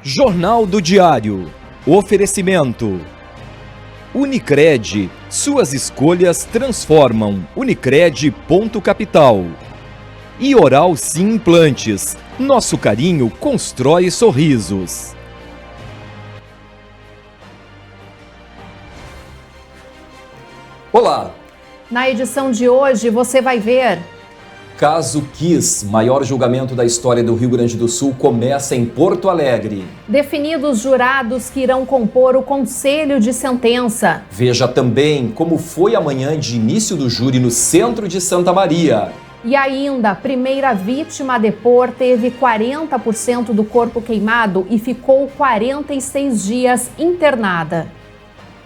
Jornal do Diário. Oferecimento. Unicred. Suas escolhas transformam. Unicred.capital. E Oral Sim Implantes. Nosso carinho constrói sorrisos. Olá! Na edição de hoje você vai ver: Caso Kiss, maior julgamento da história do Rio Grande do Sul, começa em Porto Alegre. Definidos jurados que irão compor o conselho de sentença. Veja também como foi a manhã de início do júri no centro de Santa Maria. E ainda, a primeira vítima a depor teve 40% do corpo queimado e ficou 46 dias internada.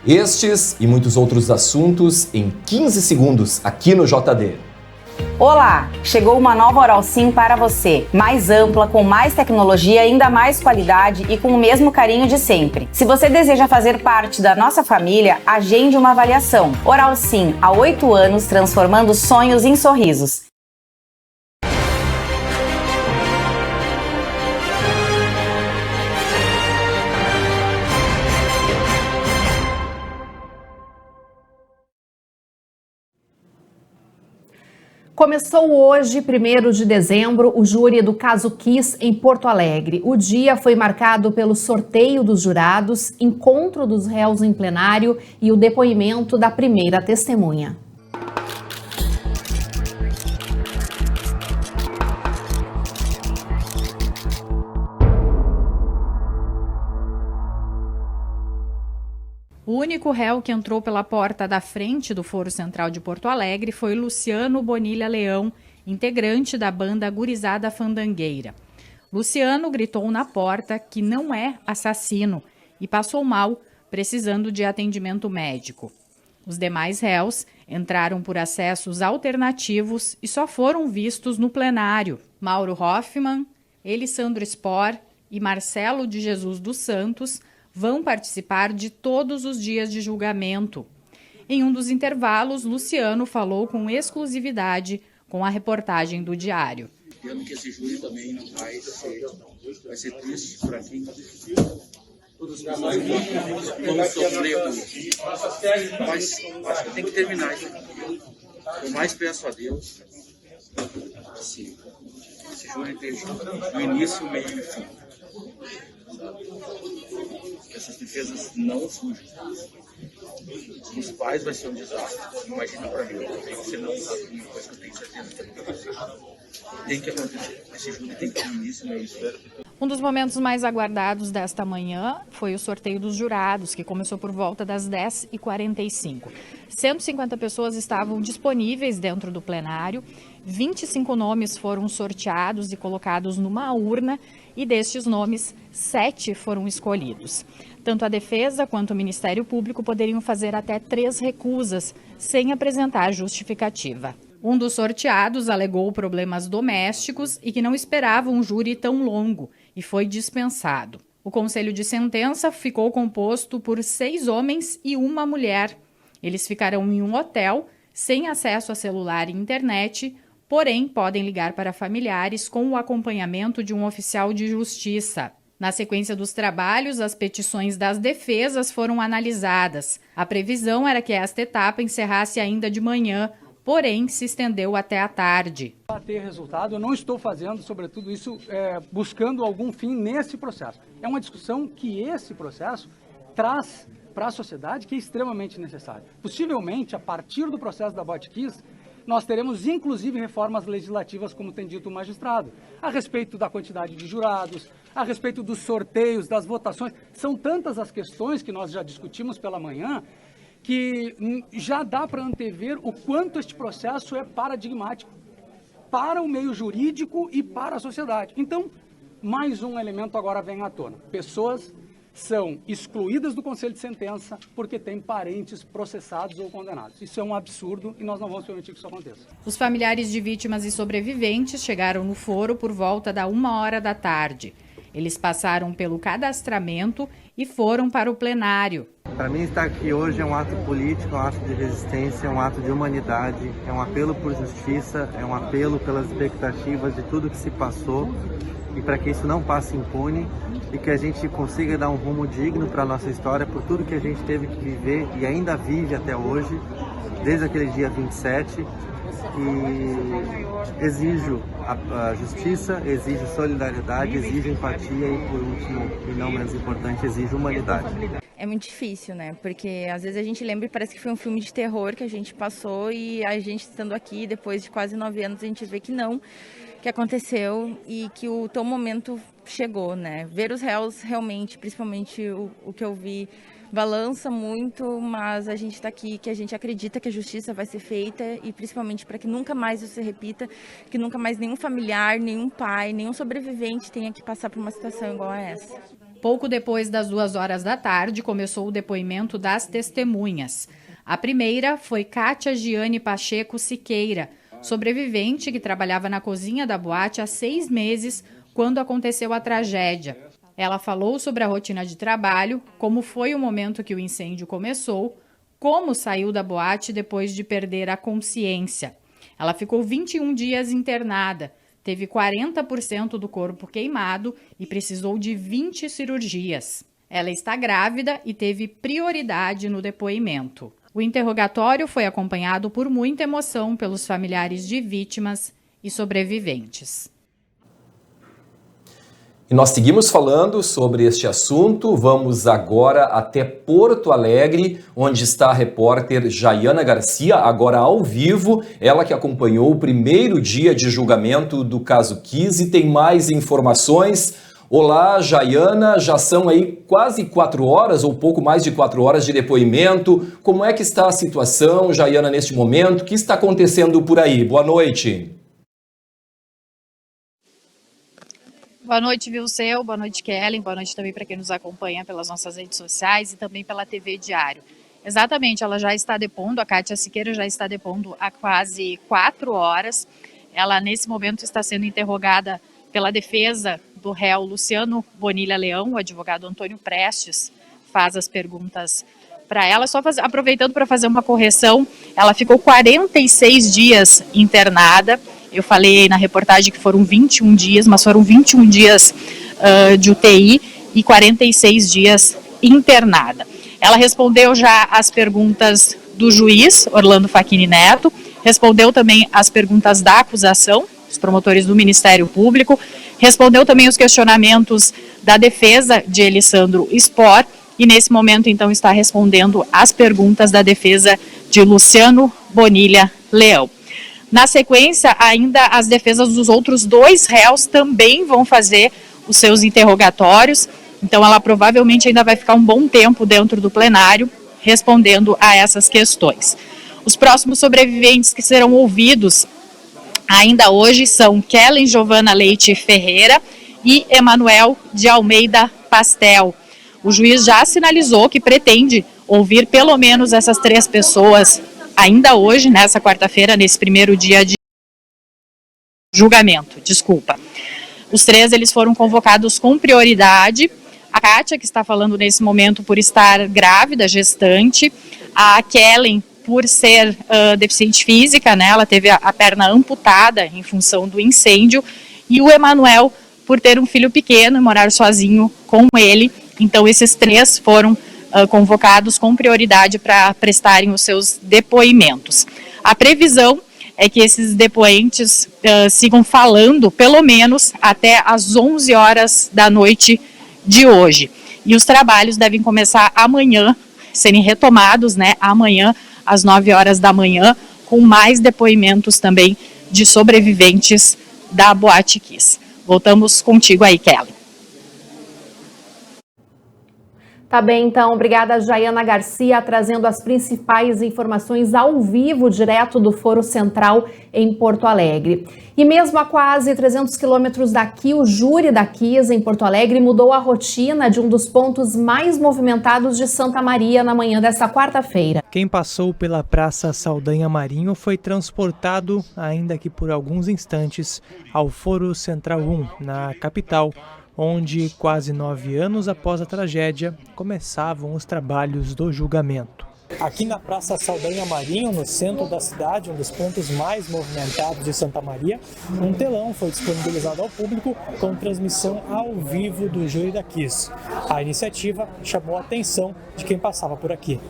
Estes e muitos outros assuntos em 15 segundos aqui no JD. Olá! Chegou uma nova Oral Sim para você. Mais ampla, com mais tecnologia, ainda mais qualidade e com o mesmo carinho de sempre. Se você deseja fazer parte da nossa família, agende uma avaliação. Oral Sim, há 8 anos, transformando sonhos em sorrisos. Começou hoje, 1º de dezembro, o júri do caso Kiss em Porto Alegre. O dia foi marcado pelo sorteio dos jurados, encontro dos réus em plenário e o depoimento da primeira testemunha. O único réu que entrou pela porta da frente do Foro Central de Porto Alegre foi Luciano Bonilha Leão, integrante da banda Gurizada Fandangueira. Luciano gritou na porta que não é assassino e passou mal, precisando de atendimento médico. Os demais réus entraram por acessos alternativos e só foram vistos no plenário. Mauro Hoffman, Elisandro Spor e Marcelo de Jesus dos Santos vão participar de todos os dias de julgamento. Em um dos intervalos, Luciano falou com exclusividade com a reportagem do Diário. Entendo que esse júri também não vai ser triste por aqui. Todas as pessoas vão sofrer com isso. Mas acho que tem que terminar isso aqui. Eu mais peço a Deus que esse júri esteja no início, meio e fim. Que essas defesas não fujam. Os pais vai ser um desastre. Imagina para mim. Você não sabe uma coisa que eu tenho certeza que tem que acontecer. Esse júri tem que ter início, meio e fim. Um dos momentos mais aguardados desta manhã foi o sorteio dos jurados, que começou por volta das 10h45. 150 pessoas estavam disponíveis dentro do plenário, 25 nomes foram sorteados e colocados numa urna, e destes nomes, 7 foram escolhidos. Tanto a defesa quanto o Ministério Público poderiam fazer até 3 recusas, sem apresentar justificativa. Um dos sorteados alegou problemas domésticos e que não esperava um júri tão longo e foi dispensado. O conselho de sentença ficou composto por 6 homens e 1 mulher. Eles ficarão em um hotel, sem acesso a celular e internet, porém podem ligar para familiares com o acompanhamento de um oficial de justiça. Na sequência dos trabalhos, as petições das defesas foram analisadas. A previsão era que esta etapa encerrasse ainda de manhã, porém se estendeu até a tarde. Para ter resultado, eu não estou fazendo, sobretudo isso, buscando algum fim nesse processo. É uma discussão que esse processo traz para a sociedade que é extremamente necessário. Possivelmente, a partir do processo da Botkiss, nós teremos inclusive reformas legislativas, como tem dito o magistrado, a respeito da quantidade de jurados, a respeito dos sorteios, das votações. São tantas as questões que nós já discutimos pela manhã, que já dá para antever o quanto este processo é paradigmático para o meio jurídico e para a sociedade. Então, mais um elemento agora vem à tona. Pessoas são excluídas do conselho de sentença porque têm parentes processados ou condenados. Isso é um absurdo e nós não vamos permitir que isso aconteça. Os familiares de vítimas e sobreviventes chegaram no foro por volta da 1h da tarde. Eles passaram pelo cadastramento e foram para o plenário. Para mim, estar aqui hoje é um ato político, é um ato de resistência, é um ato de humanidade, é um apelo por justiça, é um apelo pelas expectativas de tudo que se passou e para que isso não passe impune e que a gente consiga dar um rumo digno para a nossa história por tudo que a gente teve que viver e ainda vive até hoje, desde aquele dia 27, e exijo a justiça, exijo solidariedade, exijo empatia e, por último, e não menos importante, exijo humanidade. É muito difícil, né? Porque às vezes a gente lembra e parece que foi um filme de terror que a gente passou e a gente estando aqui depois de quase 9 anos a gente vê que não, que aconteceu e que o teu momento chegou, né? Ver os réus realmente, principalmente o que eu vi, balança muito, mas a gente está aqui, que a gente acredita que a justiça vai ser feita e principalmente para que nunca mais isso se repita, que nunca mais nenhum familiar, nenhum pai, nenhum sobrevivente tenha que passar por uma situação igual a essa. Pouco depois das 2 horas da tarde, começou o depoimento das testemunhas. A primeira foi Kátia Giane Pacheco Siqueira, sobrevivente que trabalhava na cozinha da boate há 6 meses, quando aconteceu a tragédia. Ela falou sobre a rotina de trabalho, como foi o momento que o incêndio começou, como saiu da boate depois de perder a consciência. Ela ficou 21 dias internada, teve 40% do corpo queimado e precisou de 20 cirurgias. Ela está grávida e teve prioridade no depoimento. O interrogatório foi acompanhado por muita emoção pelos familiares de vítimas e sobreviventes. E nós seguimos falando sobre este assunto. Vamos agora até Porto Alegre, onde está a repórter Jaiana Garcia, agora ao vivo. Ela que acompanhou o primeiro dia de julgamento do caso Kiss e tem mais informações. Olá, Jaiana, já são aí quase 4 horas ou pouco mais de 4 horas de depoimento. Como é que está a situação, Jaiana, neste momento? O que está acontecendo por aí? Boa noite. Boa noite, Vilceu. Boa noite, Kellen. Boa noite também para quem nos acompanha pelas nossas redes sociais e também pela TV Diário. Exatamente, ela já está depondo, a Kátia Siqueira já está depondo há quase 4 horas. Ela, nesse momento, está sendo interrogada pela defesa do réu Luciano Bonilha Leão. O advogado Antônio Prestes faz as perguntas para ela. Aproveitando para fazer uma correção, ela ficou 46 dias internada. Eu falei na reportagem que foram 21 dias, mas foram 21 dias de UTI e 46 dias internada. Ela respondeu já as perguntas do juiz, Orlando Facchini Neto, respondeu também as perguntas da acusação, os promotores do Ministério Público, respondeu também os questionamentos da defesa de Elisandro Spor e nesse momento então está respondendo as perguntas da defesa de Luciano Bonilha Leão. Na sequência, ainda as defesas dos outros 2 réus também vão fazer os seus interrogatórios, então ela provavelmente ainda vai ficar um bom tempo dentro do plenário respondendo a essas questões. Os próximos sobreviventes que serão ouvidos ainda hoje são Kellen Giovana Leite Ferreira e Emanuel de Almeida Pastel. O juiz já sinalizou que pretende ouvir pelo menos essas 3 pessoas ainda hoje, nessa quarta-feira, nesse primeiro dia de julgamento, Os 3, eles foram convocados com prioridade. A Kátia, que está falando nesse momento por estar grávida, gestante. A Kellen, por ser deficiente física, né, ela teve a perna amputada em função do incêndio. E o Emanuel, por ter um filho pequeno e morar sozinho com ele. Então, esses 3 foram convocados com prioridade para prestarem os seus depoimentos. A previsão é que esses depoentes sigam falando pelo menos até às 11 horas da noite de hoje. E os trabalhos devem começar amanhã, serem retomados, né, amanhã às 9 horas da manhã, com mais depoimentos também de sobreviventes da Boate Kiss. Voltamos contigo aí, Kelly. Tá bem, então. Obrigada, Jaiana Garcia, trazendo as principais informações ao vivo, direto do Foro Central em Porto Alegre. E mesmo a quase 300 quilômetros daqui, o júri da Kiss em Porto Alegre mudou a rotina de um dos pontos mais movimentados de Santa Maria na manhã desta quarta-feira. Quem passou pela Praça Saldanha Marinho foi transportado, ainda que por alguns instantes, ao Foro Central 1, na capital, onde, quase 9 anos após a tragédia, começavam os trabalhos do julgamento. Aqui na Praça Saldanha Marinho, no centro da cidade, um dos pontos mais movimentados de Santa Maria, um telão foi disponibilizado ao público com transmissão ao vivo do júri da Kiss. A iniciativa chamou a atenção de quem passava por aqui.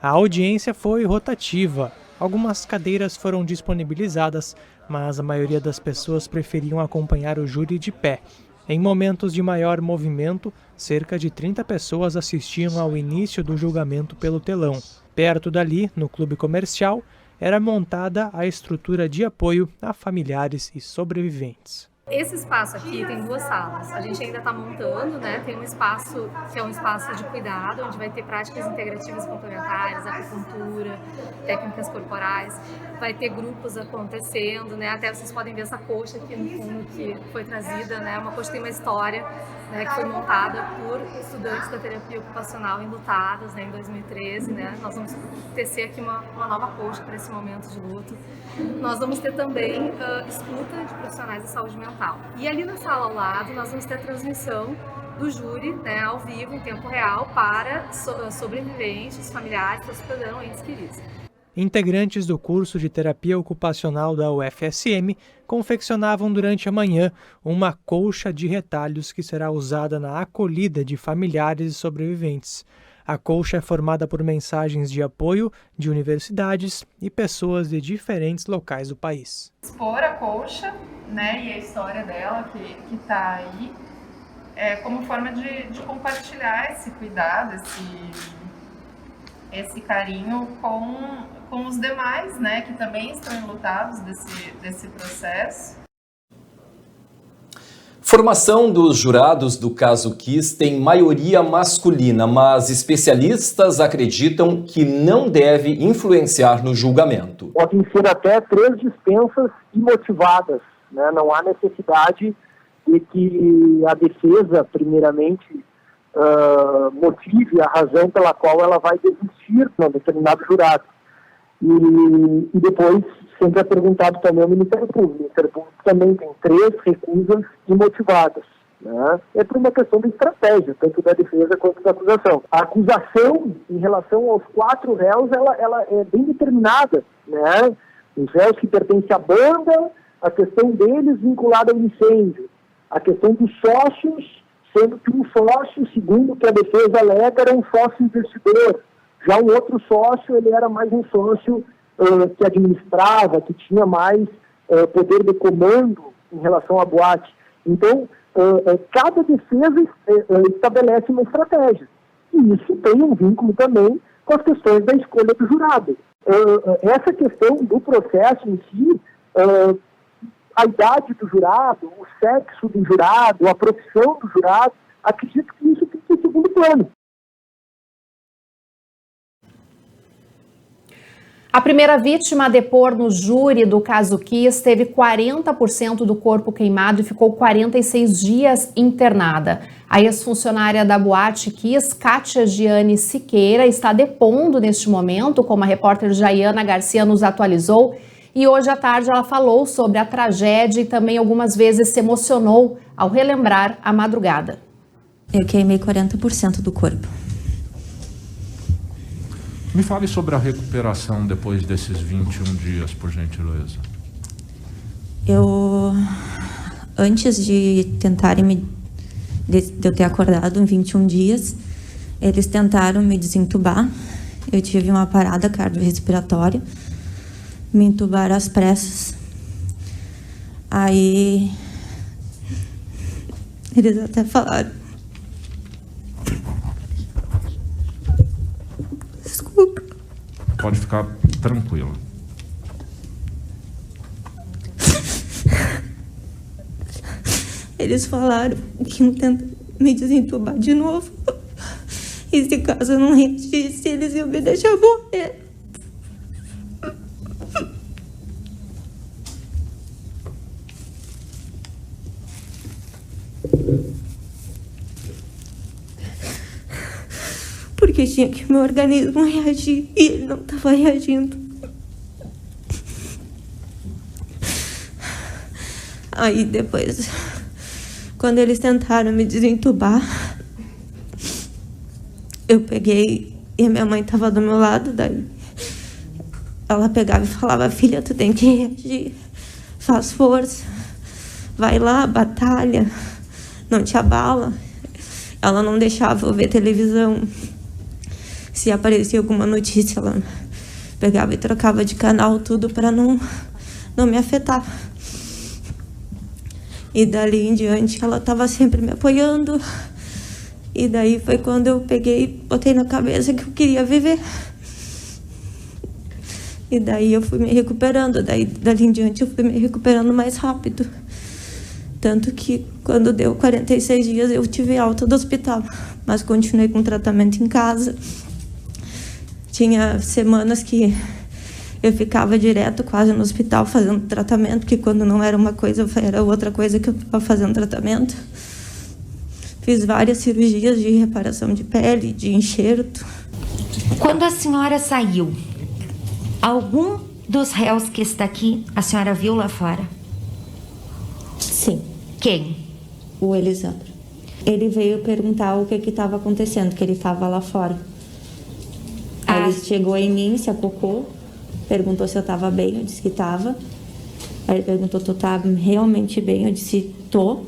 A audiência foi rotativa. Algumas cadeiras foram disponibilizadas, mas a maioria das pessoas preferiam acompanhar o júri de pé. Em momentos de maior movimento, cerca de 30 pessoas assistiam ao início do julgamento pelo telão. Perto dali, no clube comercial, era montada a estrutura de apoio a familiares e sobreviventes. Esse espaço aqui tem 2 salas. A gente ainda está montando, né? Tem um espaço que é um espaço de cuidado, onde vai ter práticas integrativas complementares, acupuntura, técnicas corporais. Vai ter grupos acontecendo, né? Até vocês podem ver essa coxa aqui no fundo que foi trazida, né? Uma coxa que tem uma história, né? Que foi montada por estudantes da terapia ocupacional enlutados, né? Em 2013, né? Nós vamos tecer aqui uma nova coxa para esse momento de luto. Nós vamos ter também escuta de profissionais de saúde mental. E ali na sala ao lado nós vamos ter a transmissão do júri, né, ao vivo, em tempo real, para sobreviventes, familiares, cidadãos, entes queridos. Integrantes do curso de terapia ocupacional da UFSM confeccionavam durante a manhã uma colcha de retalhos que será usada na acolhida de familiares e sobreviventes. A colcha é formada por mensagens de apoio de universidades e pessoas de diferentes locais do país. Expor a colcha, né, e a história dela que está aí, como forma de compartilhar esse cuidado, esse carinho com os demais, né, que também estão enlutados desse processo. Formação dos jurados do caso Kiss tem maioria masculina, mas especialistas acreditam que não deve influenciar no julgamento. Podem ser até 3 dispensas imotivadas, né? Não há necessidade de que a defesa, primeiramente, motive a razão pela qual ela vai desistir de um determinado jurado. E depois sempre é perguntado também ao Ministério Público. O Ministério Público também tem 3 recusas imotivadas, né? É por uma questão de estratégia, tanto da defesa quanto da acusação. A acusação, em relação aos 4 réus, ela é bem determinada, né? Os réus que pertencem à banda, a questão deles vinculada ao incêndio, a questão dos sócios, sendo que um sócio, segundo o que a defesa alega, era um sócio investidor. Já um outro sócio, ele era mais um sócio que administrava, que tinha mais poder de comando em relação à boate. Então, cada defesa estabelece uma estratégia. E isso tem um vínculo também com as questões da escolha do jurado. Essa questão do processo em si, a idade do jurado, o sexo do jurado, a profissão do jurado, acredito que isso tem que ser segundo plano. A primeira vítima a depor no júri do caso Kiss teve 40% do corpo queimado e ficou 46 dias internada. A ex-funcionária da boate Kiss, Kátia Giane Siqueira, está depondo neste momento, como a repórter Jaiana Garcia nos atualizou. E hoje à tarde ela falou sobre a tragédia e também algumas vezes se emocionou ao relembrar a madrugada. Eu queimei 40% do corpo. Me fale sobre a recuperação depois desses 21 dias, por gentileza. Antes de tentarem de eu ter acordado em 21 dias, eles tentaram me desentubar. Eu tive uma parada cardiorrespiratória, me entubaram às pressas. Aí eles até falaram. Desculpa. Pode ficar tranquila. Eles falaram que iam tentar me desentubar de novo. E se caso eu não reagisse, eles iam me deixar morrer. Porque tinha que meu organismo reagir e ele não estava reagindo. Aí depois, quando eles tentaram me desentubar, eu peguei E minha mãe estava do meu lado, daí ela pegava e falava: filha, tu tem que reagir, faz força, vai lá, batalha, não te abala. Ela não deixava eu ver televisão. Se aparecia alguma notícia, ela pegava e trocava de canal, tudo para não me afetar. E dali em diante ela estava sempre me apoiando. E daí foi quando eu peguei e botei na cabeça que eu queria viver. E daí eu fui me recuperando. Dali em diante eu fui me recuperando mais rápido. Tanto que quando deu 46 dias eu tive alta do hospital. Mas continuei com tratamento em casa. Tinha semanas que eu ficava direto quase no hospital fazendo tratamento, que quando não era uma coisa, era outra coisa que eu estava fazendo tratamento. Fiz várias cirurgias de reparação de pele, de enxerto. Quando a senhora saiu, algum dos réus que está aqui, a senhora viu lá fora? Sim. Quem? O Elisandro. Ele veio perguntar o que estava acontecendo, que ele estava lá fora. Aí ele chegou em mim, se acocou, perguntou se eu estava bem, eu disse que estava. Aí ele perguntou: tu tá realmente bem? Eu disse: tô.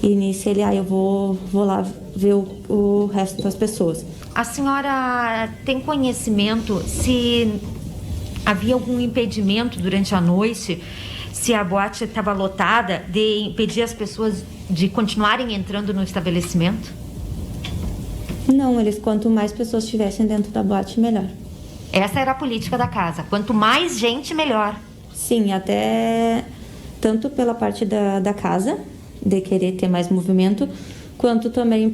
E nisso ele: eu vou lá ver o resto das pessoas. A senhora tem conhecimento se havia algum impedimento durante a noite, se a boate estava lotada, de impedir as pessoas de continuarem entrando no estabelecimento? Não, quanto mais pessoas estivessem dentro da boate, melhor. Essa era a política da casa. Quanto mais gente, melhor. Sim, até tanto pela parte da casa, de querer ter mais movimento, quanto também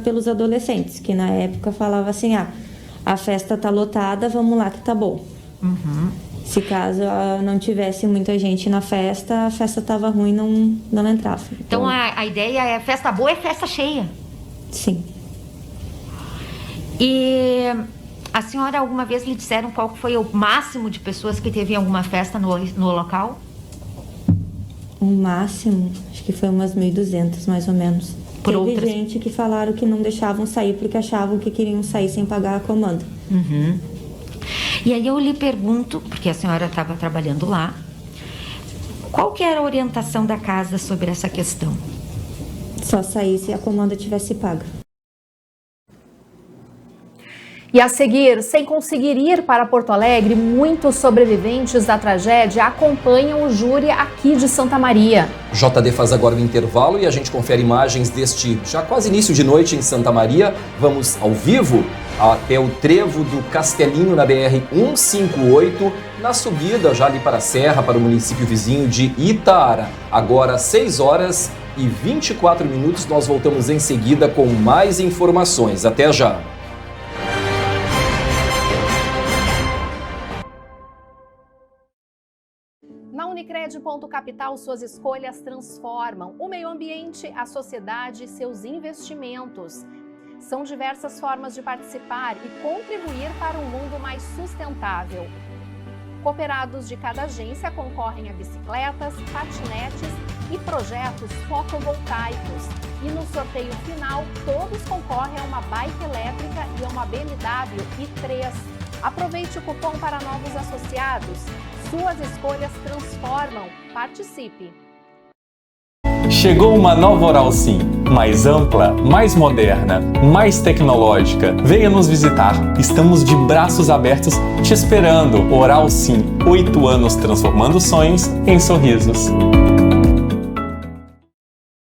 pelos adolescentes, que na época falavam assim: a festa tá lotada, vamos lá que tá bom. Uhum. Se caso não tivesse muita gente na festa, a festa tava ruim, não entrava. Então a ideia é: festa boa é festa cheia. Sim. E a senhora alguma vez lhe disseram qual foi o máximo de pessoas que teve em alguma festa no local? O máximo, acho que foi umas 1.200 mais ou menos. Teve gente que falaram que não deixavam sair porque achavam que queriam sair sem pagar a comanda. Uhum. E aí eu lhe pergunto, porque a senhora estava trabalhando lá, qual que era a orientação da casa sobre essa questão? Só sair se a comanda tivesse paga. E a seguir, sem conseguir ir para Porto Alegre, muitos sobreviventes da tragédia acompanham o júri aqui de Santa Maria. JD faz agora o intervalo e a gente confere imagens deste já quase início de noite em Santa Maria. Vamos ao vivo até o trevo do Castelinho na BR-158, na subida já ali para a Serra, para o município vizinho de Itaara. Agora 6h24, nós voltamos em seguida com mais informações. Até já! Na Unicred Ponto Capital, suas escolhas transformam o meio ambiente, a sociedade e seus investimentos. São diversas formas de participar e contribuir para um mundo mais sustentável. Cooperados de cada agência concorrem a bicicletas, patinetes e projetos fotovoltaicos. E no sorteio final, todos concorrem a uma bike elétrica e a uma BMW i3. Aproveite o cupom para novos associados. Suas escolhas transformam. Participe! Chegou uma nova Oral Sim, mais ampla, mais moderna, mais tecnológica. Venha nos visitar. Estamos de braços abertos te esperando. Oral Sim, 8 anos transformando sonhos em sorrisos.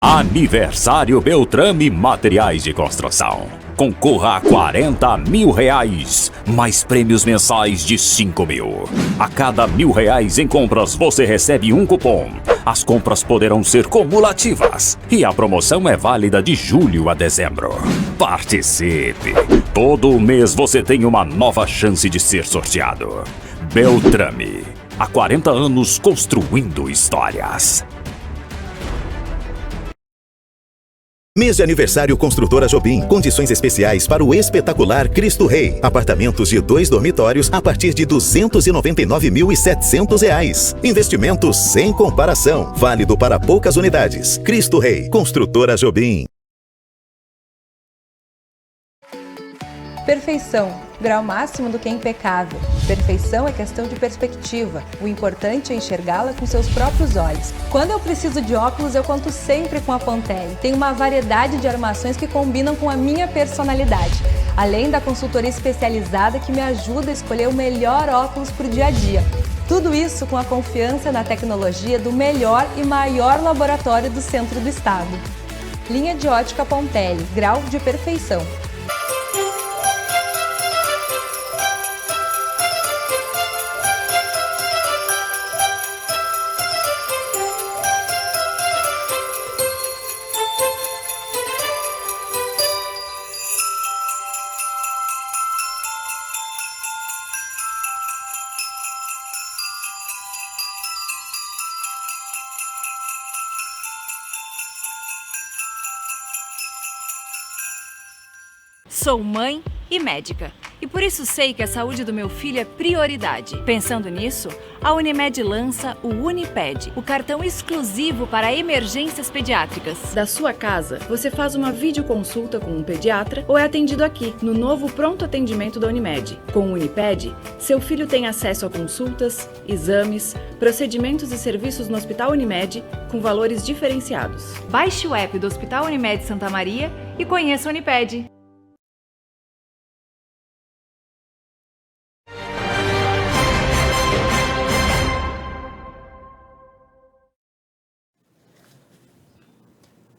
Aniversário Beltrame Materiais de Construção. Concorra a R$40 mil, mais prêmios mensais de 5 mil. A cada R$1.000 em compras você recebe um cupom. As compras poderão ser cumulativas e a promoção é válida de julho a dezembro. Participe! Todo mês você tem uma nova chance de ser sorteado. Beltrame, há 40 anos construindo histórias. Mês de aniversário Construtora Jobim. Condições especiais para o espetacular Cristo Rei. Apartamentos de 2 dormitórios a partir de R$ 299.700. Investimentos sem comparação. Válido para poucas unidades. Cristo Rei. Construtora Jobim. Perfeição, grau máximo do que é impecável. Perfeição é questão de perspectiva. O importante é enxergá-la com seus próprios olhos. Quando eu preciso de óculos, eu conto sempre com a Pontelli. Tem uma variedade de armações que combinam com a minha personalidade. Além da consultoria especializada que me ajuda a escolher o melhor óculos para o dia a dia. Tudo isso com a confiança na tecnologia do melhor e maior laboratório do centro do estado. Linha de ótica Pontelli, grau de perfeição. Sou mãe e médica, e por isso sei que a saúde do meu filho é prioridade. Pensando nisso, a Unimed lança o Uniped, o cartão exclusivo para emergências pediátricas. Da sua casa, você faz uma videoconsulta com um pediatra ou é atendido aqui, no novo pronto atendimento da Unimed. Com o Uniped, seu filho tem acesso a consultas, exames, procedimentos e serviços no Hospital Unimed com valores diferenciados. Baixe o app do Hospital Unimed Santa Maria e conheça o Uniped.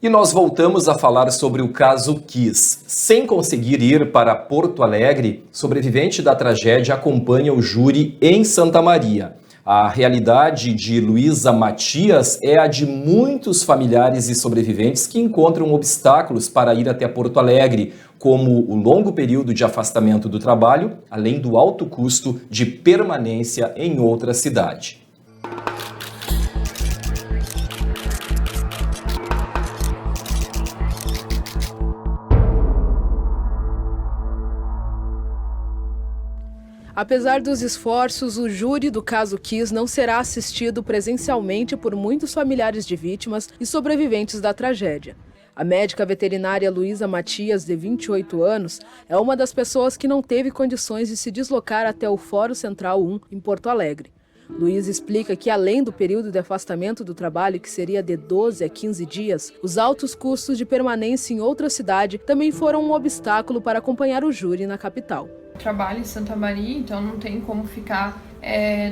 E nós voltamos a falar sobre o caso Kiss. Sem conseguir ir para Porto Alegre, sobrevivente da tragédia acompanha o júri em Santa Maria. A realidade de Luísa Matias é a de muitos familiares e sobreviventes que encontram obstáculos para ir até Porto Alegre, como o longo período de afastamento do trabalho, além do alto custo de permanência em outra cidade. Apesar dos esforços, o júri do caso Kiss não será assistido presencialmente por muitos familiares de vítimas e sobreviventes da tragédia. A médica veterinária Luísa Matias, de 28 anos, é uma das pessoas que não teve condições de se deslocar até o Fórum Central 1, em Porto Alegre. Luísa explica que, além do período de afastamento do trabalho, que seria de 12 a 15 dias, os altos custos de permanência em outra cidade também foram um obstáculo para acompanhar o júri na capital. Eu trabalho em Santa Maria, então não tem como ficar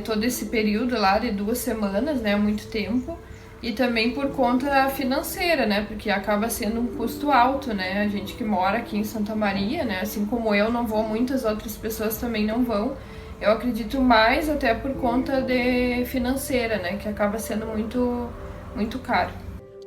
todo esse período lá de 2 semanas, né, muito tempo. E também por conta financeira, né, porque acaba sendo um custo alto, né, a gente que mora aqui em Santa Maria, né, assim como eu não vou, muitas outras pessoas também não vão. Eu acredito mais até por conta de financeira, né, que acaba sendo muito caro.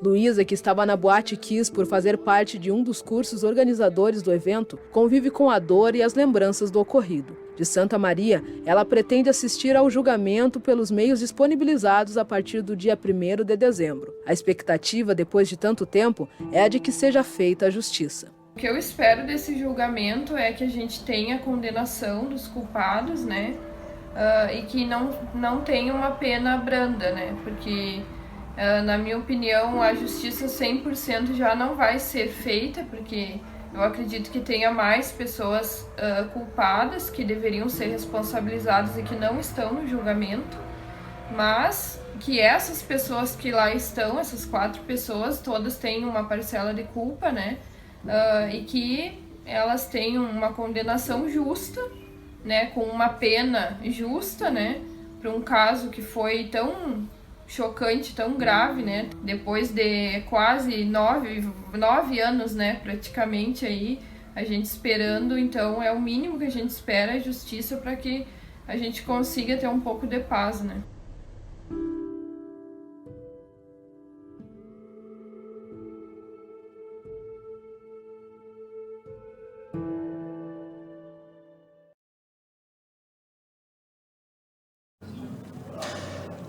Luísa, que estava na Boate Kiss por fazer parte de um dos cursos organizadores do evento, convive com a dor e as lembranças do ocorrido. De Santa Maria, ela pretende assistir ao julgamento pelos meios disponibilizados a partir do dia 1º de dezembro. A expectativa, depois de tanto tempo, é a de que seja feita a justiça. O que eu espero desse julgamento é que a gente tenha a condenação dos culpados, né, e que não tenha uma pena branda, né, porque... na minha opinião, a justiça 100% já não vai ser feita, porque eu acredito que tenha mais pessoas culpadas que deveriam ser responsabilizadas e que não estão no julgamento, mas que essas pessoas que lá estão, essas 4 pessoas, todas têm uma parcela de culpa, né? E que elas tenham uma condenação justa, né? Com uma pena justa, né? Para um caso que foi tão chocante, tão grave, né? Depois de quase 9 anos, né? Praticamente aí, a gente esperando, então é o mínimo que a gente espera, a justiça, para que a gente consiga ter um pouco de paz, né?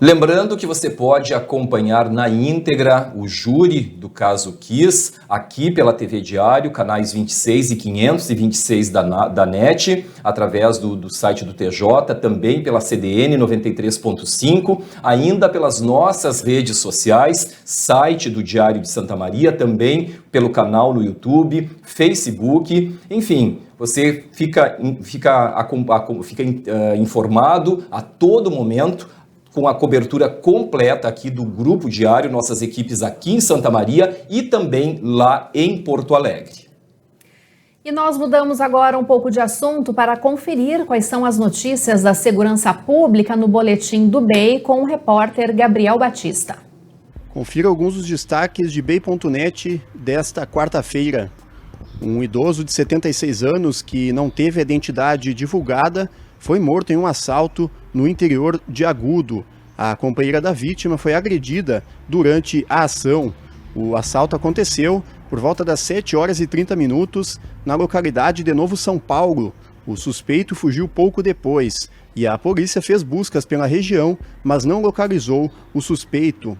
Lembrando que você pode acompanhar na íntegra o júri do caso Kiss aqui pela TV Diário, canais 26 e 526 da NET, através do site do TJ, também pela CDN 93.5, ainda pelas nossas redes sociais, site do Diário de Santa Maria, também pelo canal no YouTube, Facebook, enfim. Você fica informado a todo momento com a cobertura completa aqui do Grupo Diário, nossas equipes aqui em Santa Maria e também lá em Porto Alegre. E nós mudamos agora um pouco de assunto para conferir quais são as notícias da segurança pública no boletim do BEI com o repórter Gabriel Batista. Confira alguns dos destaques de BEI.net desta quarta-feira. Um idoso de 76 anos que não teve a identidade divulgada foi morto em um assalto no interior de Agudo. A companheira da vítima foi agredida durante a ação. O assalto aconteceu por volta das 7h30 na localidade de Novo São Paulo. O suspeito fugiu pouco depois e a polícia fez buscas pela região, mas não localizou o suspeito.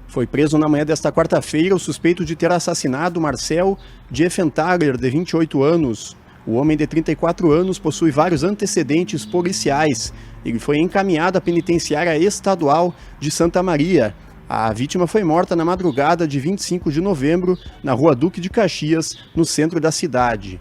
Foi preso na manhã desta quarta-feira o suspeito de ter assassinado Marcel Diefenthaler, de 28 anos. O homem de 34 anos possui vários antecedentes policiais. Ele foi encaminhado à penitenciária estadual de Santa Maria. A vítima foi morta na madrugada de 25 de novembro, na rua Duque de Caxias, no centro da cidade.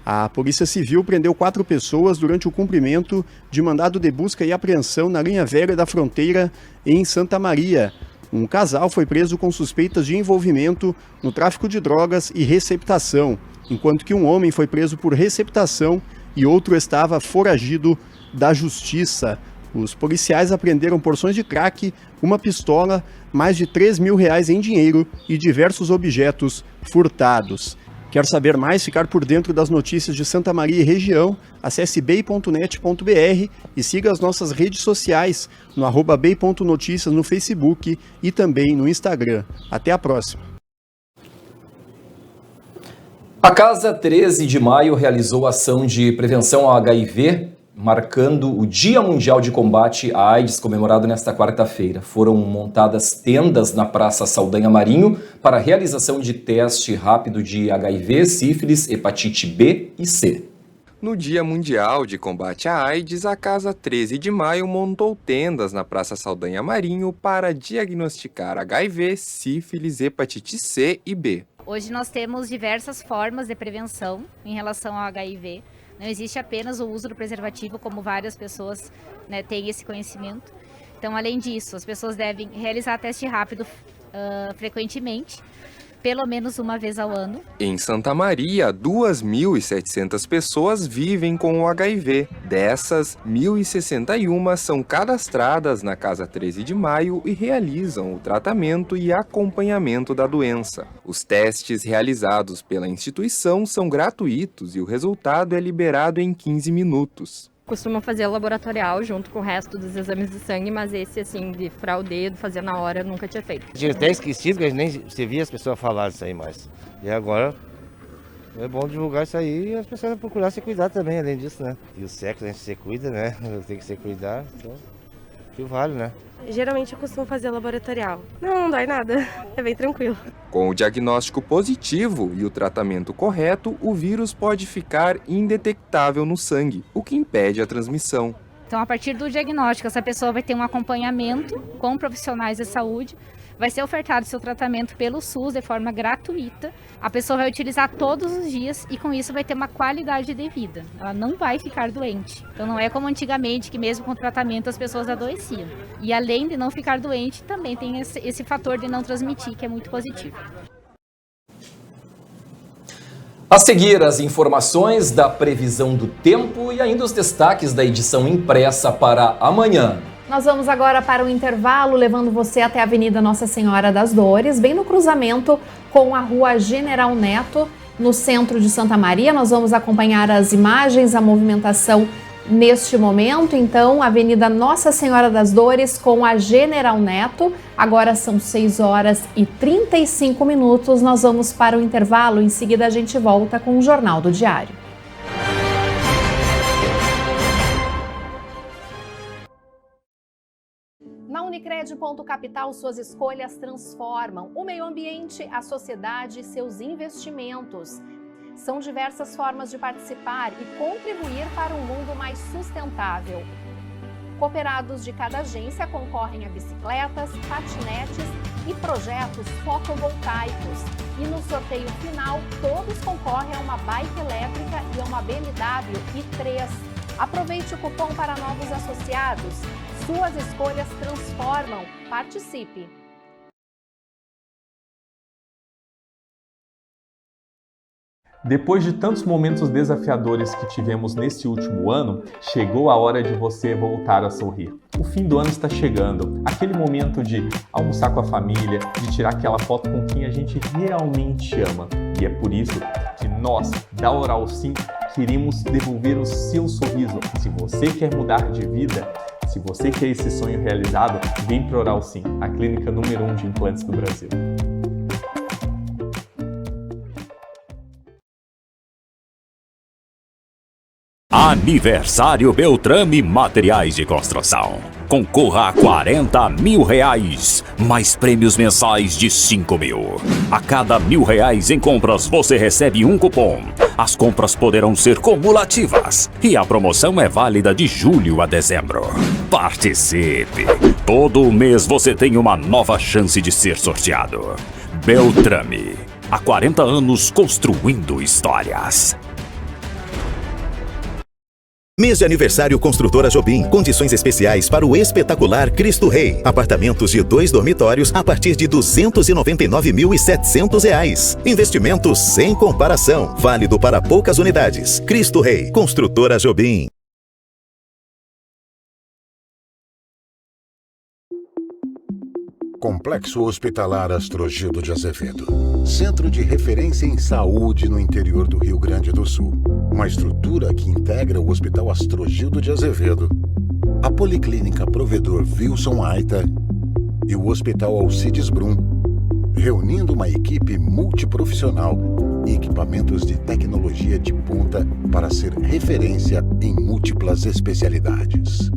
A Polícia Civil prendeu 4 pessoas durante o cumprimento de mandado de busca e apreensão na linha velha da fronteira em Santa Maria. Um casal foi preso com suspeitas de envolvimento no tráfico de drogas e receptação, enquanto que um homem foi preso por receptação e outro estava foragido da justiça. Os policiais apreenderam porções de crack, uma pistola, mais de R$3 mil em dinheiro e diversos objetos furtados. Quer saber mais, ficar por dentro das notícias de Santa Maria e região? Acesse bei.net.br e siga as nossas redes sociais no @bei.noticias no Facebook e também no Instagram. Até a próxima! A Casa 13 de Maio realizou ação de prevenção ao HIV, marcando o Dia Mundial de Combate à AIDS, comemorado nesta quarta-feira. Foram montadas tendas na Praça Saldanha Marinho para a realização de teste rápido de HIV, sífilis, hepatite B e C. No Dia Mundial de Combate à AIDS, a Casa 13 de Maio montou tendas na Praça Saldanha Marinho para diagnosticar HIV, sífilis, hepatite C e B. Hoje nós temos diversas formas de prevenção em relação ao HIV. Não existe apenas o uso do preservativo, como várias pessoas têm esse conhecimento. Então, além disso, as pessoas devem realizar teste rápido frequentemente, pelo menos uma vez ao ano. Em Santa Maria, 2.700 pessoas vivem com o HIV. Dessas, 1.061 são cadastradas na Casa 13 de Maio e realizam o tratamento e acompanhamento da doença. Os testes realizados pela instituição são gratuitos e o resultado é liberado em 15 minutos. Costumam fazer laboratorial junto com o resto dos exames de sangue, mas esse, assim, de furar o dedo, fazer na hora, eu nunca tinha feito. Tinha até esquecido que a gente nem se via as pessoas falarem isso aí mais. E agora é bom divulgar isso aí e as pessoas vão procurar se cuidar também, além disso, né? E o sexo a gente se cuida, né? Tem que se cuidar, então que vale, né? Geralmente eu costumo fazer laboratorial. Não dói nada, é bem tranquilo. Com o diagnóstico positivo e o tratamento correto, o vírus pode ficar indetectável no sangue, o que impede a transmissão. Então, a partir do diagnóstico, essa pessoa vai ter um acompanhamento com profissionais de saúde, vai ser ofertado seu tratamento pelo SUS de forma gratuita. A pessoa vai utilizar todos os dias e com isso vai ter uma qualidade de vida. Ela não vai ficar doente. Então não é como antigamente, que mesmo com o tratamento as pessoas adoeciam. E além de não ficar doente, também tem esse fator de não transmitir, que é muito positivo. A seguir, as informações da previsão do tempo e ainda os destaques da edição impressa para amanhã. Nós vamos agora para o intervalo, levando você até a Avenida Nossa Senhora das Dores, bem no cruzamento com a Rua General Neto, no centro de Santa Maria. Nós vamos acompanhar as imagens, a movimentação neste momento. Então, Avenida Nossa Senhora das Dores com a General Neto. Agora são 6h35. Nós vamos para o intervalo. Em seguida, a gente volta com o Jornal do Diário. Sicredi.capital, suas escolhas transformam o meio ambiente, a sociedade e seus investimentos. São diversas formas de participar e contribuir para um mundo mais sustentável. Cooperados de cada agência concorrem a bicicletas, patinetes e projetos fotovoltaicos. E no sorteio final, todos concorrem a uma bike elétrica e a uma BMW i3. Aproveite o cupom para novos associados. Suas escolhas transformam. Participe! Depois de tantos momentos desafiadores que tivemos neste último ano, chegou a hora de você voltar a sorrir. O fim do ano está chegando, aquele momento de almoçar com a família, de tirar aquela foto com quem a gente realmente ama. E é por isso que nós, da Oral Sim, queremos devolver o seu sorriso. Se você quer mudar de vida, se você quer esse sonho realizado, vem para Oral Sim, a clínica número 1 de implantes do Brasil. Aniversário Beltrame Materiais de Construção. Concorra a R$40 mil, mais prêmios mensais de 5 mil. A cada R$1.000 em compras você recebe um cupom. As compras poderão ser cumulativas e a promoção é válida de julho a dezembro. Participe! Todo mês você tem uma nova chance de ser sorteado. Beltrame, há 40 anos construindo histórias. Mês de aniversário Construtora Jobim. Condições especiais para o espetacular Cristo Rei. Apartamentos de 2 dormitórios a partir de R$ 299.700. Investimento sem comparação. Válido para poucas unidades. Cristo Rei. Construtora Jobim. Complexo Hospitalar Astrogildo de Azevedo. Centro de referência em saúde no interior do Rio Grande do Sul. Uma estrutura que integra o Hospital Astrogildo de Azevedo, a Policlínica Provedor Wilson Aita e o Hospital Alcides Brum, reunindo uma equipe multiprofissional e equipamentos de tecnologia de ponta para ser referência em múltiplas especialidades.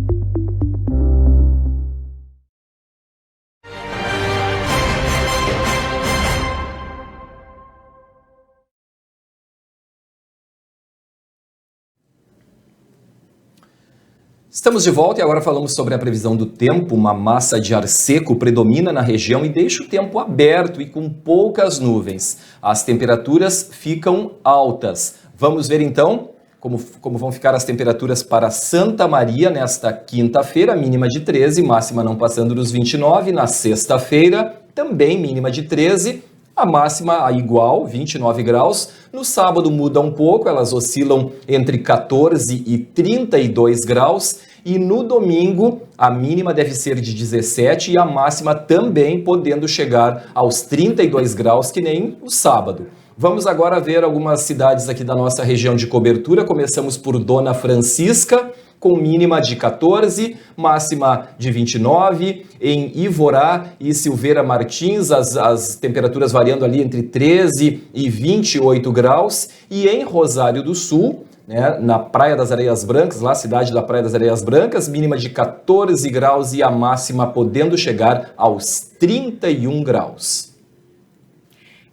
Estamos de volta e agora falamos sobre a previsão do tempo. Uma massa de ar seco predomina na região e deixa o tempo aberto e com poucas nuvens. As temperaturas ficam altas. Vamos ver então como vão ficar as temperaturas para Santa Maria nesta quinta-feira, mínima de 13, máxima não passando dos 29. Na sexta-feira, também mínima de 13. A máxima igual, 29 graus. No sábado muda um pouco, elas oscilam entre 14 e 32 graus. E no domingo, a mínima deve ser de 17 e a máxima também podendo chegar aos 32 graus, que nem o sábado. Vamos agora ver algumas cidades aqui da nossa região de cobertura. Começamos por Dona Francisca, com mínima de 14, máxima de 29. Em Ivorá e Silveira Martins, as temperaturas variando ali entre 13 e 28 graus. E em Rosário do Sul, né, na Praia das Areias Brancas, lá a cidade da Praia das Areias Brancas, mínima de 14 graus e a máxima podendo chegar aos 31 graus.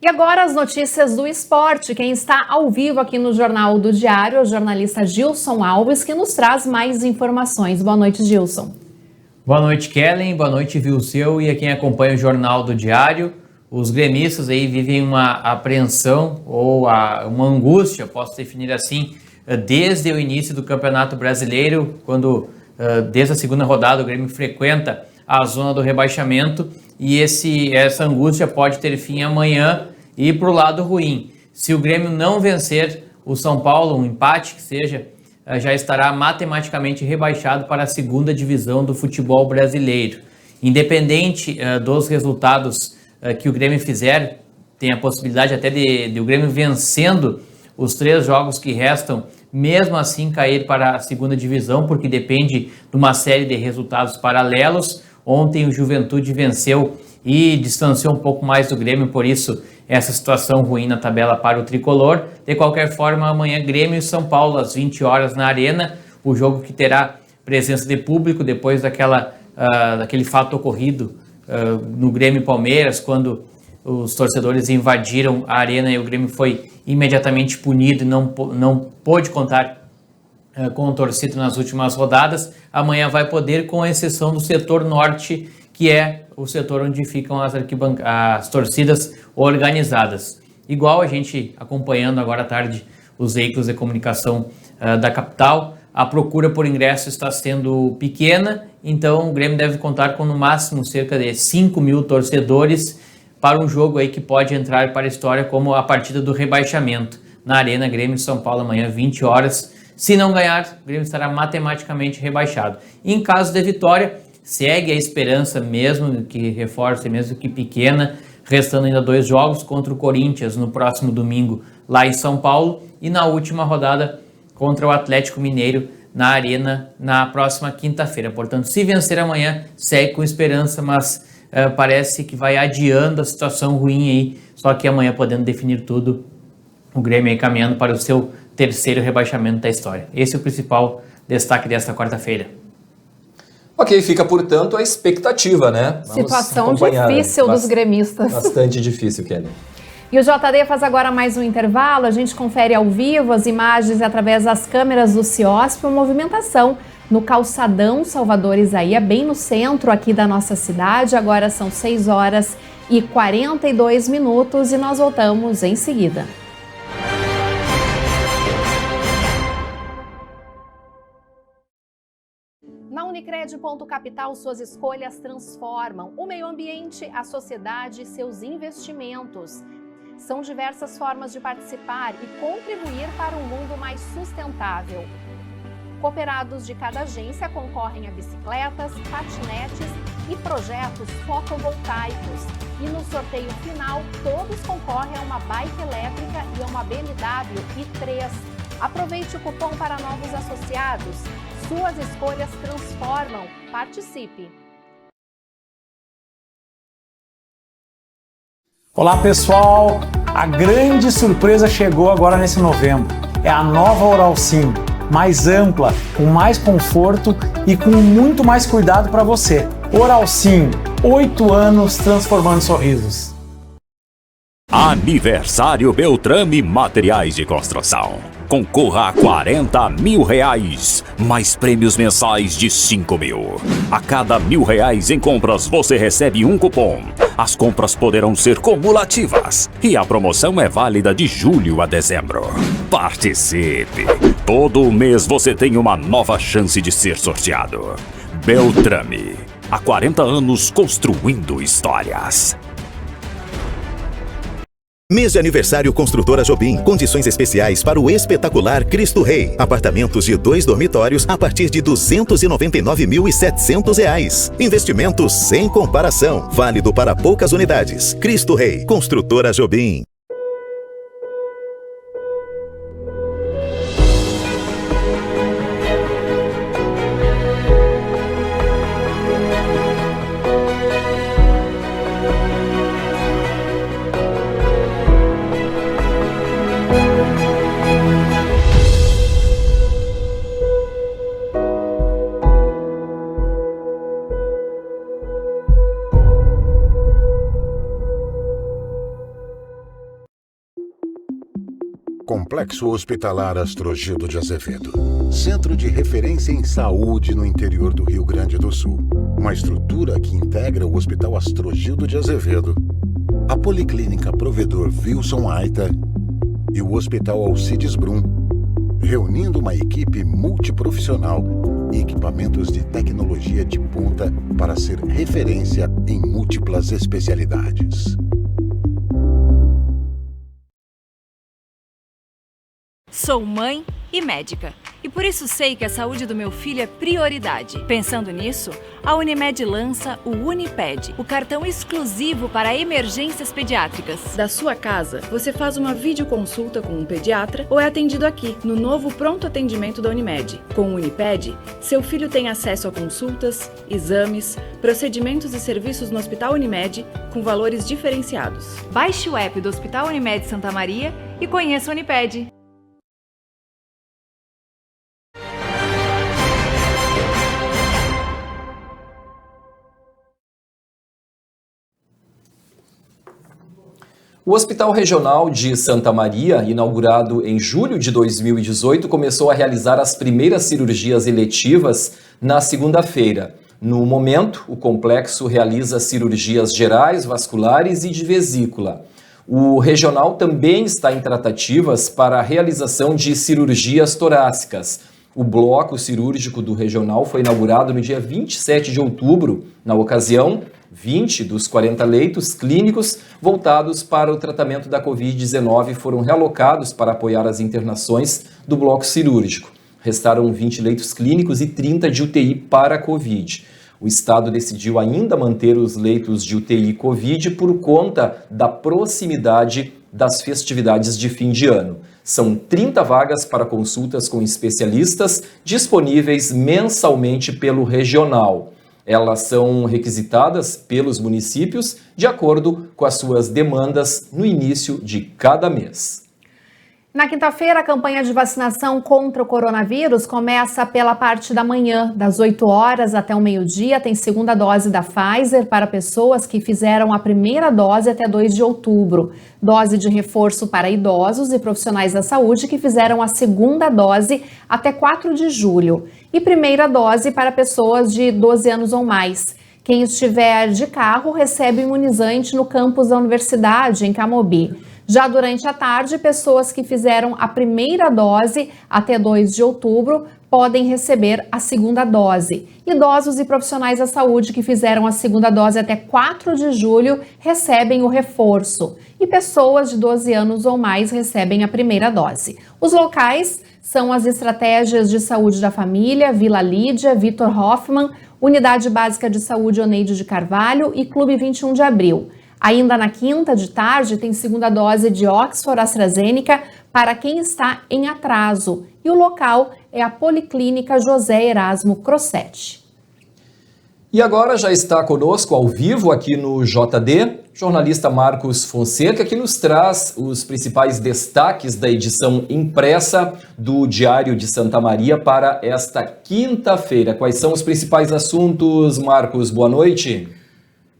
E agora as notícias do esporte. Quem está ao vivo aqui no Jornal do Diário é o jornalista Gilson Alves, que nos traz mais informações. Boa noite, Gilson. Boa noite, Kellen. Boa noite, Vilseu e a quem acompanha o Jornal do Diário. Os gremistas aí vivem uma apreensão ou uma angústia, posso definir assim, desde o início do Campeonato Brasileiro, quando desde a segunda rodada o Grêmio frequenta a zona do rebaixamento e essa angústia pode ter fim amanhã. E para o lado ruim, se o Grêmio não vencer o São Paulo, um empate que seja, já estará matematicamente rebaixado para a segunda divisão do futebol brasileiro. Independente dos resultados que o Grêmio fizer, tem a possibilidade até de o Grêmio vencendo os 3 jogos que restam, mesmo assim cair para a segunda divisão, porque depende de uma série de resultados paralelos. Ontem o Juventude venceu e distanciou um pouco mais do Grêmio, por isso essa situação ruim na tabela para o Tricolor. De qualquer forma, amanhã Grêmio e São Paulo às 20 horas na Arena, o jogo que terá presença de público depois daquela daquele fato ocorrido no Grêmio Palmeiras, quando os torcedores invadiram a arena e o Grêmio foi imediatamente punido e não pôde contar com torcida nas últimas rodadas. Amanhã vai poder, com exceção do setor norte, que é o setor onde ficam as torcidas organizadas. Igual a gente acompanhando agora à tarde os veículos de comunicação da capital, a procura por ingresso está sendo pequena, então o Grêmio deve contar com no máximo cerca de 5 mil torcedores para um jogo aí que pode entrar para a história como a partida do rebaixamento na Arena Grêmio de São Paulo amanhã, 20 horas. Se não ganhar, o Grêmio estará matematicamente rebaixado. Em caso de vitória, segue a esperança, mesmo que reforce, mesmo que pequena, restando ainda 2 jogos contra o Corinthians no próximo domingo lá em São Paulo e na última rodada contra o Atlético Mineiro na Arena na próxima quinta-feira. Portanto, se vencer amanhã, segue com esperança, mas parece que vai adiando a situação ruim aí, só que amanhã podendo definir tudo, o Grêmio aí caminhando para o seu terceiro rebaixamento da história. Esse é o principal destaque desta quarta-feira. Ok, fica, portanto, a expectativa, né? Vamos situação difícil dos gremistas. Bastante difícil, Kelly. E o JD faz agora mais um intervalo. A gente confere ao vivo as imagens através das câmeras do CIOSP, a movimentação no calçadão Salvador Isaías, bem no centro aqui da nossa cidade. Agora são 6 horas e 42 minutos e nós voltamos em seguida. Na Unicred.capital, suas escolhas transformam o meio ambiente, a sociedade e seus investimentos. São diversas formas de participar e contribuir para um mundo mais sustentável. Cooperados de cada agência concorrem a bicicletas, patinetes e projetos fotovoltaicos. E no sorteio final, todos concorrem a uma bike elétrica e a uma BMW i3. Aproveite o cupom para novos associados. Suas escolhas transformam. Participe! Olá pessoal, a grande surpresa chegou agora nesse novembro. É a nova Oral Sim, mais ampla, com mais conforto e com muito mais cuidado para você. Oral Sim, 8 anos transformando sorrisos. Aniversário Beltrame Materiais de Construção. Concorra a R$40 mil, mais prêmios mensais de 5 mil. A cada R$1.000 em compras você recebe um cupom. As compras poderão ser cumulativas e a promoção é válida de julho a dezembro. Participe! Todo mês você tem uma nova chance de ser sorteado. Beltrame, há 40 anos construindo histórias. Mês de aniversário Construtora Jobim. Condições especiais para o espetacular Cristo Rei. Apartamentos de 2 dormitórios a partir de R$ 299.700. Investimento sem comparação. Válido para poucas unidades. Cristo Rei. Construtora Jobim. Complexo Hospitalar Astrogildo de Azevedo. Centro de referência em saúde no interior do Rio Grande do Sul. Uma estrutura que integra o Hospital Astrogildo de Azevedo, a Policlínica Provedor Wilson Aita e o Hospital Alcides Brum, reunindo uma equipe multiprofissional e equipamentos de tecnologia de ponta para ser referência em múltiplas especialidades. Sou mãe e médica. E por isso sei que a saúde do meu filho é prioridade. Pensando nisso, a Unimed lança o Uniped, o cartão exclusivo para emergências pediátricas. Da sua casa, você faz uma videoconsulta com um pediatra ou é atendido aqui, no novo pronto atendimento da Unimed. Com o Uniped, seu filho tem acesso a consultas, exames, procedimentos e serviços no Hospital Unimed com valores diferenciados. Baixe o app do Hospital Unimed Santa Maria e conheça o Uniped. O Hospital Regional de Santa Maria, inaugurado em julho de 2018, começou a realizar as primeiras cirurgias eletivas na segunda-feira. No momento, o complexo realiza cirurgias gerais, vasculares e de vesícula. O regional também está em tratativas para a realização de cirurgias torácicas. O bloco cirúrgico do regional foi inaugurado no dia 27 de outubro. Na ocasião, 20 dos 40 leitos clínicos voltados para o tratamento da Covid-19 foram realocados para apoiar as internações do bloco cirúrgico. Restaram 20 leitos clínicos e 30 de UTI para a Covid. O Estado decidiu ainda manter os leitos de UTI Covid por conta da proximidade das festividades de fim de ano. São 30 vagas para consultas com especialistas disponíveis mensalmente pelo regional. Elas são requisitadas pelos municípios de acordo com as suas demandas no início de cada mês. Na quinta-feira, a campanha de vacinação contra o coronavírus começa pela parte da manhã, das 8 horas até o meio-dia. Tem segunda dose da Pfizer para pessoas que fizeram a primeira dose até 2 de outubro. Dose de reforço para idosos e profissionais da saúde que fizeram a segunda dose até 4 de julho. E primeira dose para pessoas de 12 anos ou mais. Quem estiver de carro recebe imunizante no campus da universidade, em Camobi. Já durante a tarde, pessoas que fizeram a primeira dose até 2 de outubro podem receber a segunda dose. Idosos e profissionais da saúde que fizeram a segunda dose até 4 de julho recebem o reforço. E pessoas de 12 anos ou mais recebem a primeira dose. Os locais são as Estratégias de Saúde da Família, Vila Lídia, Vitor Hoffmann, Unidade Básica de Saúde Oneide de Carvalho e Clube 21 de Abril. Ainda na quinta de tarde, tem segunda dose de Oxford AstraZeneca para quem está em atraso. E o local é a Policlínica José Erasmo Crossetti. E agora já está conosco ao vivo aqui no JD, jornalista Marcos Fonseca, que nos traz os principais destaques da edição impressa do Diário de Santa Maria para esta quinta-feira. Quais são os principais assuntos, Marcos? Boa noite.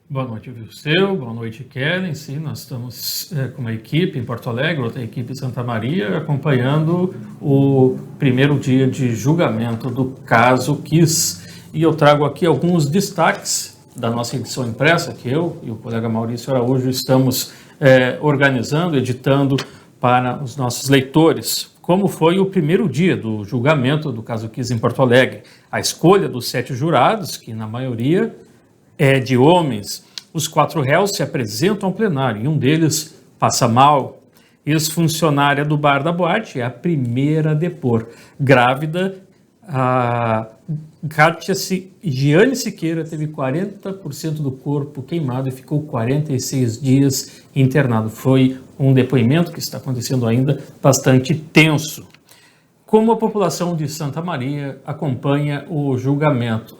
Boa noite, Vilseu. Boa noite, Kellen. Sim, nós estamos com uma equipe em Porto Alegre, outra equipe em Santa Maria, acompanhando o primeiro dia de julgamento do caso Kiss. E eu trago aqui alguns destaques da nossa edição impressa, que eu e o colega Maurício Araújo estamos organizando, editando para os nossos leitores. Como foi o primeiro dia do julgamento do caso Kiss em Porto Alegre? A escolha dos 7 jurados, que na maioria é de homens. Os 4 réus se apresentam ao plenário e um deles passa mal. Ex-funcionária do bar da boate é a primeira a depor. Grávida, a Giane Siqueira teve 40% do corpo queimado e ficou 46 dias internado. Foi um depoimento que está acontecendo ainda bastante tenso. Como a população de Santa Maria acompanha o julgamento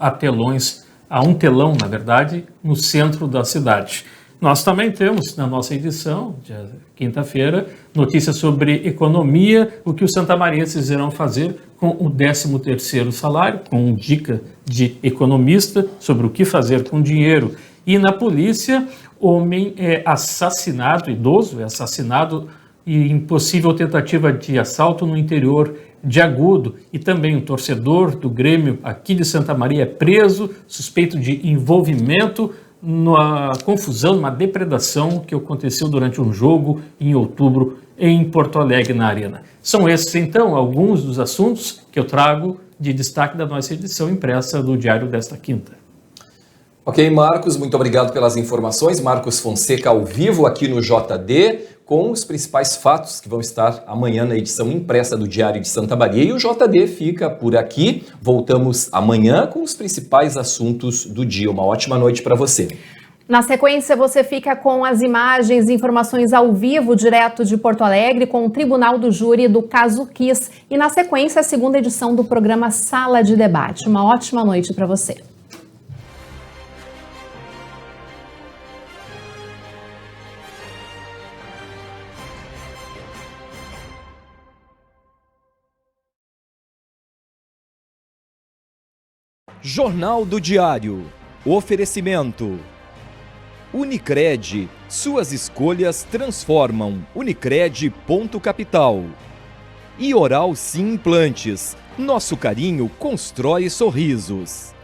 há um telão, na verdade, no centro da cidade. Nós também temos, na nossa edição, de quinta-feira, notícias sobre economia, o que os santamarienses irão fazer com o 13º salário, com dica de economista sobre o que fazer com dinheiro. E na polícia, homem é assassinado, idoso é assassinado e impossível tentativa de assalto no interior de Agudo. E também um torcedor do Grêmio aqui de Santa Maria é preso, suspeito de envolvimento numa confusão, uma depredação que aconteceu durante um jogo em outubro em Porto Alegre, na Arena. São esses, então, alguns dos assuntos que eu trago de destaque da nossa edição impressa do Diário desta quinta. Ok, Marcos, muito obrigado pelas informações. Marcos Fonseca ao vivo aqui no JD, com os principais fatos que vão estar amanhã na edição impressa do Diário de Santa Maria. E o JD fica por aqui. Voltamos amanhã com os principais assuntos do dia. Uma ótima noite para você. Na sequência, você fica com as imagens e informações ao vivo, direto de Porto Alegre, com o Tribunal do Júri do caso Kiss. E na sequência, a segunda edição do programa Sala de Debate. Uma ótima noite para você. Jornal do Diário. Oferecimento. Unicred, suas escolhas transformam. Unicred.capital. E Oral Sim Implantes, nosso carinho constrói sorrisos.